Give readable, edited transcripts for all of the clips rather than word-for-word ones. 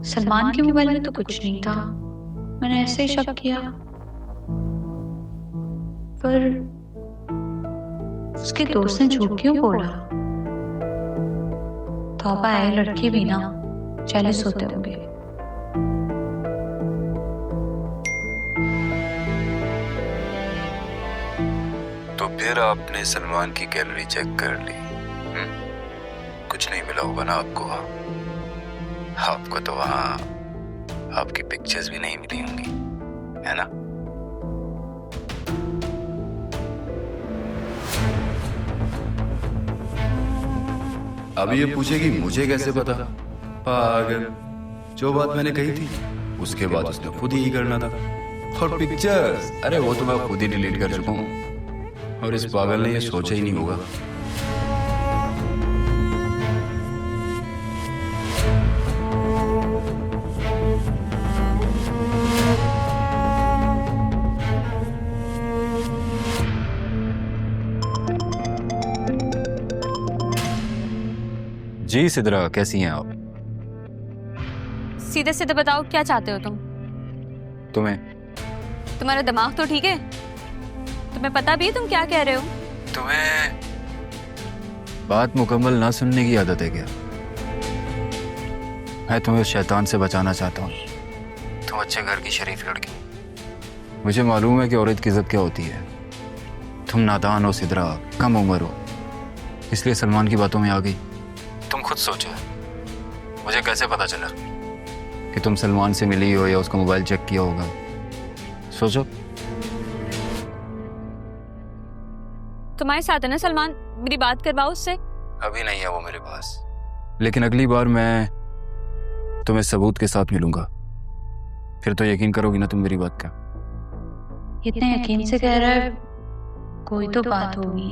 सलमान के मोबाइल में तो कुछ नहीं था। मैंने ऐसे ही शक किया, पर उसके दोस्त ने झूठ क्यों बोला? तौबा है, लड़के भी ना जेलस होते होंगे। तो फिर आपने सलमान की गैलरी चेक कर ली? कुछ नहीं मिला होगा ना आपको? आपको तो वहां आपकी पिक्चर्स भी नहीं मिली होंगी, है ना? अब ये पूछेगी मुझे कैसे पता? पागल, जो बात मैंने कही थी उसके बाद उसने खुद ही करना था। और पिक्चर्स, अरे वो तो मैं खुद ही डिलीट कर चुका हूँ, और इस पागल ने ये सोचा ही नहीं होगा। जी सिद्रा, कैसी हैं आप? सीधे सीधे बताओ, क्या चाहते हो तुम? तुम्हारा दिमाग तो ठीक है? तुम्हें पता भी है तुम क्या कह रहे हो? तुम्हें बात मुकम्मल ना सुनने की आदत है क्या? मैं तुम्हें उस शैतान से बचाना चाहता हूँ। तुम अच्छे घर की शरीफ लड़की, मुझे मालूम है कि औरत की इज्जत क्या होती है। तुम नादान हो सिद्रा, कम उम्र हो, इसलिए सलमान की बातों में आ गई। तुम खुद सोचो, मुझे कैसे पता चला कि तुम सलमान से मिली हो या उसका मोबाइल चेक किया होगा? सोचो। तुम्हारे साथ है ना सलमान, मेरी बात करवाओ उससे। अभी नहीं है वो मेरे पास, लेकिन अगली बार मैं तुम्हें सबूत के साथ मिलूंगा, फिर तो यकीन करोगी ना तुम मेरी बात का। इतने यकीन से कह रहा है, कोई तो बात होगी।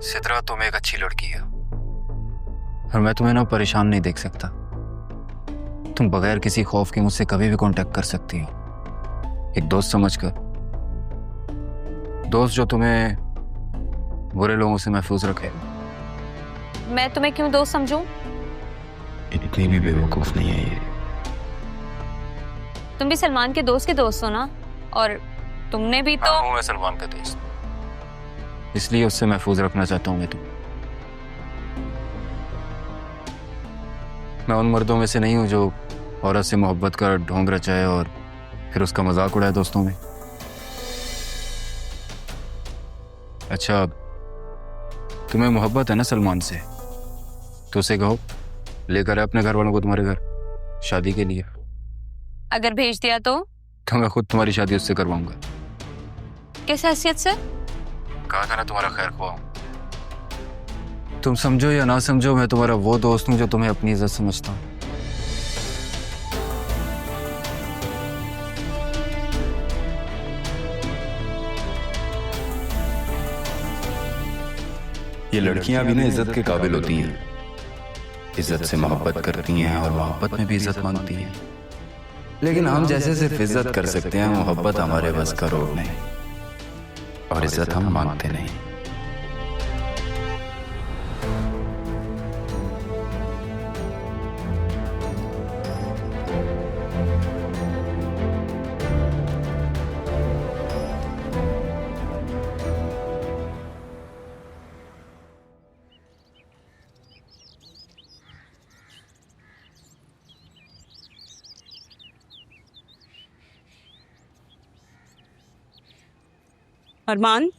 सिद्रा, तुम एक अच्छी लड़की है और मैं तुम्हें ना परेशान नहीं देख सकता। तुम बगैर किसी खौफ के मुझसे कभी भी कांटेक्ट कर सकती हो, एक दोस्त समझकर। दोस्त जो तुम्हें बुरे लोगों से महफूज रखे। मैं तुम्हें क्यों दोस्त समझूं? इतनी भी बेवकूफ नहीं है ये। तुम भी सलमान के दोस्त हो ना, और तुमने भी तो। हूँ मैं सलमान का दोस्त, इसलिए उससे महफूज रखना चाहता हूँ मैं उन मर्दों में से नहीं हूं जो औरत से मोहब्बत का ढोंग रचाए और फिर उसका मजाक उड़ाए दोस्तों में। अच्छा, तुम्हें मोहब्बत है ना सलमान से, तो उसे कहो लेकर आए अपने घर वालों को तुम्हारे घर शादी के लिए। अगर भेज दिया तो मैं खुद तुम्हारी शादी उससे करवाऊंगा। किस हैसियत से? कहा था ना तुम्हारा खैर ख्वाह। तुम समझो या ना समझो, मैं तुम्हारा वो दोस्त हूं जो तुम्हें अपनी इज्जत समझता हूं। ये लड़कियां भी ना इज्जत के काबिल होती हैं, इज्जत से मोहब्बत करती हैं और मोहब्बत में भी इज्जत मांगती हैं। लेकिन हम जैसे सिर्फ इज्जत कर सकते हैं, मोहब्बत हमारे बस का रोग नहीं, और इज्जत हम मांगते नहीं। अरमान,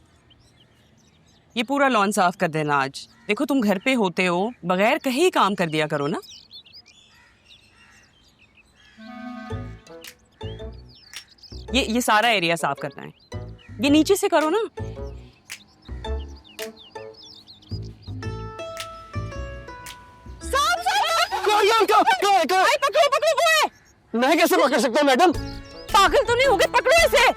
ये पूरा लॉन साफ कर देना आज। देखो तुम घर पे होते हो, बगैर कहीं ही काम कर दिया करो ना। ये सारा एरिया साफ करना है, ये नीचे से करो ना। पकड़ो पकड़ो, वो है। मैं कैसे पकड़ सकता हूँ मैडम? पागल तो नहीं हो गए? पकड़ो इसे।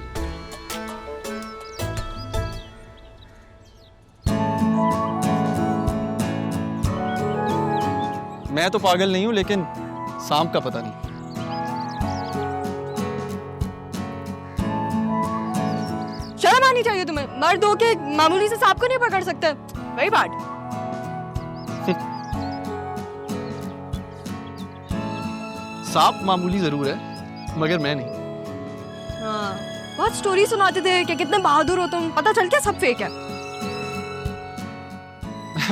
मैं तो पागल नहीं हूँ, लेकिन सांप का पता नहीं। शर्म आनी चाहिए तुम्हें, मर्द हो के मामूली से सांप को नहीं पकड़ सकते। Very bad. सांप मामूली जरूर है मगर मैं नहीं। हाँ, बहुत स्टोरी सुनाते थे कि कितने बहादुर हो तुम, पता चल क्या सब फेक है।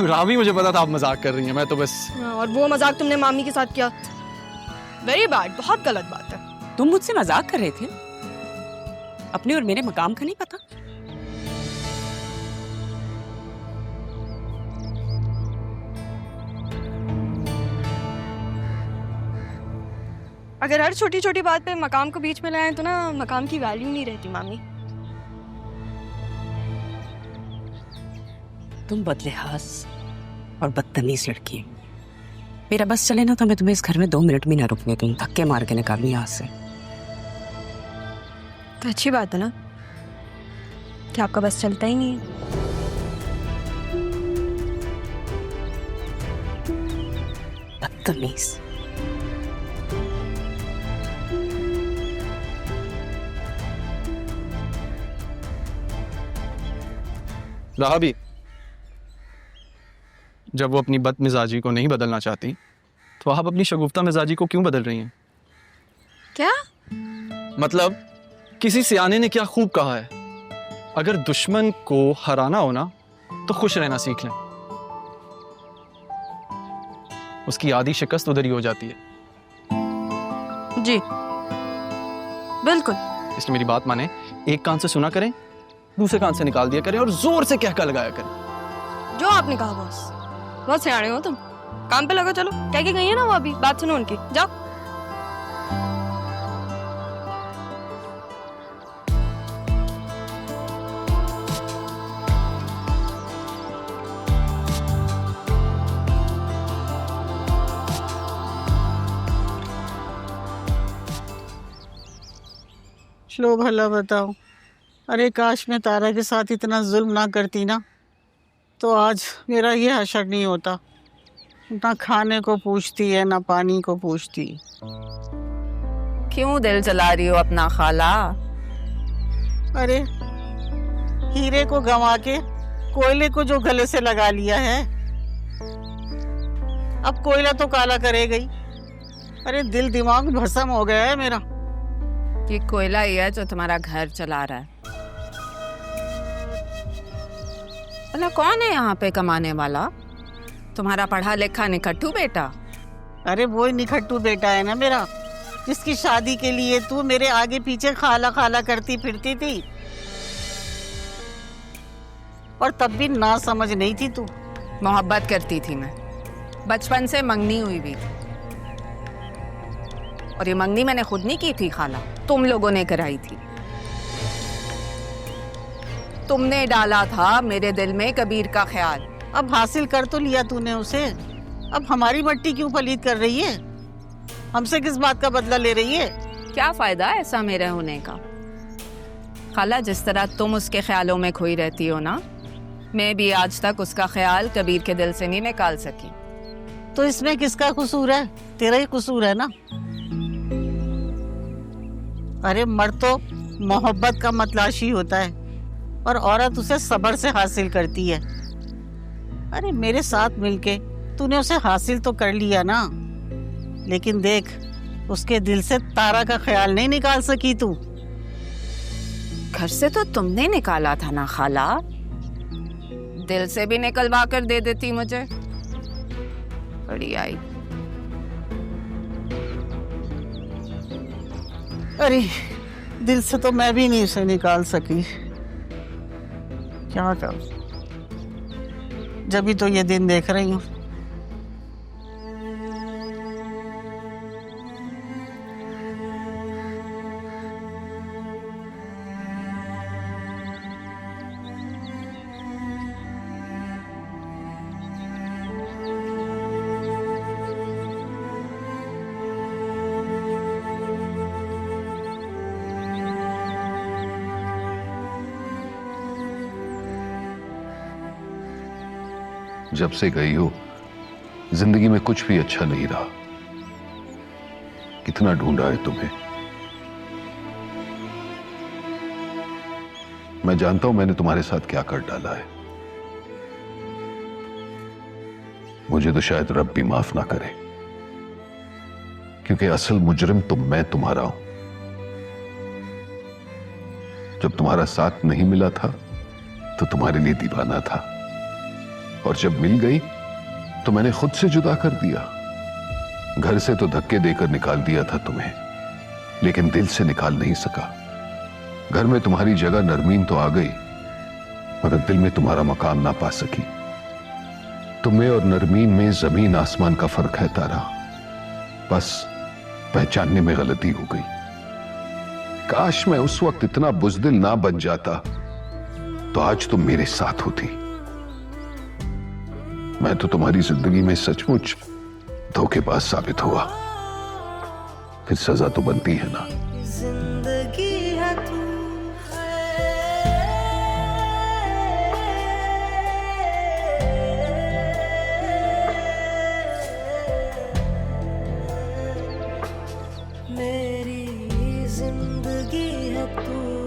रावी, मुझे पता था आप मजाक कर रही हैं, मैं तो बस। हाँ, और वो मजाक तुमने मामी के साथ किया, वेरी बैड, बहुत गलत बात है। तुम मुझसे मजाक कर रहे थे? अपने और मेरे मकाम का नहीं पता? अगर हर छोटी छोटी बात पे मकाम को बीच में लाएं तो ना मकाम की वैल्यू नहीं रहती मामी। तुम बदलिहाज और बदतमीज लड़की है। मेरा बस चले ना तो मैं तुम्हें इस घर में 2 मिनट भी ना रुकने दूं, धक्के मार के निकालूं यहाँ से। तो अच्छी बात है ना कि आपका बस चलता ही नहीं है। बदतमीज। रहा भी, जब वो अपनी बदमिजाजी को नहीं बदलना चाहती तो आप अपनी शगुफ्ता मिजाजी को क्यों बदल रही हैं? क्या मतलब किसी सियाने ने क्या खूब कहा है, अगर दुश्मन को हराना हो ना तो खुश रहना सीख लें, उसकी आधी शिकस्त उधर ही हो जाती है। जी बिल्कुल। इसलिए मेरी बात माने, एक कान से सुना करें, दूसरे कान से निकाल दिया करें और जोर से कहका लगाया करें। जो आपने कहा बॉस, बहुत सियाने हो तुम, काम पे लगो। चलो कह के गई है ना वो, अभी बात सुनो उनकी, जाओ। लो भला बताओ, अरे काश मैं तारा के साथ इतना जुल्म ना करती ना, तो आज मेरा ये हशर नहीं होता। ना खाने को पूछती है ना पानी को पूछती। क्यों दिल जला रही हो अपना खाला? अरे हीरे को गंवा के कोयले को जो गले से लगा लिया है, अब कोयला तो काला करेगा ही। अरे दिल दिमाग भस्म हो गया है मेरा। ये कोयला ही है जो तुम्हारा घर चला रहा है। भला कौन है यहाँ पे कमाने वाला? तुम्हारा पढ़ा लिखा निकट्टू बेटा? अरे वो ही निखट्टू बेटा है ना मेरा, जिसकी शादी के लिए तू मेरे आगे पीछे खाला खाला करती फिरती थी, और तब भी ना समझ नहीं थी तू। मोहब्बत करती थी मैं, बचपन से मंगनी हुई भी थी, और ये मंगनी मैंने खुद नहीं की थी खाला, तुम लोगों ने कराई थी। तुमने डाला था मेरे दिल में कबीर का ख्याल। अब हासिल कर तो लिया तूने उसे, अब हमारी मट्टी क्यों पलीत कर रही है? हमसे किस बात का बदला ले रही है? क्या फायदा ऐसा मेरे होने का? खाला, जिस तरह तुम उसके ख्यालों में खोई रहती हो ना, मैं भी आज तक उसका ख्याल कबीर के दिल से नहीं निकाल सकी। तो इसमें किसका कसूर है? तेरा ही कसूर है ना। अरे मर्द तो मोहब्बत का मतलाशी होता है और औरत उसे सब्र से हासिल करती है। अरे मेरे साथ मिलके तूने उसे हासिल तो कर लिया ना, लेकिन देख उसके दिल से तारा का ख्याल नहीं निकाल सकी तू। घर से तो तुमने निकाला था ना खाला, दिल से भी निकलवा कर दे देती मुझे। बड़ी आई। अरे दिल से तो मैं भी नहीं उसे निकाल सकी, क्या कर, जब भी तो ये दिन देख रही हूँ। जब से गई हो जिंदगी में कुछ भी अच्छा नहीं रहा। कितना ढूंढा है तुम्हें। मैं जानता हूं मैंने तुम्हारे साथ क्या कर डाला है। मुझे तो शायद रब भी माफ ना करे क्योंकि असल मुजरिम तो मैं तुम्हारा हूं। जब तुम्हारा साथ नहीं मिला था तो तुम्हारे लिए दीवाना था, और जब मिल गई तो मैंने खुद से जुदा कर दिया। घर से तो धक्के देकर निकाल दिया था तुम्हें, लेकिन दिल से निकाल नहीं सका। घर में तुम्हारी जगह नरमीन तो आ गई, मगर दिल में तुम्हारा मकाम ना पा सकी। तुम्हें और नरमीन में जमीन आसमान का फर्क है तारा, बस पहचानने में गलती हो गई। काश मैं उस वक्त इतना बुज़दिल ना बन जाता तो आज तुम मेरे साथ होती। मैं तो तुम्हारी जिंदगी में सचमुच धोखेबाज साबित हुआ, फिर सजा तो बनती है ना। जिंदगी है तू, मेरी जिंदगी है तू।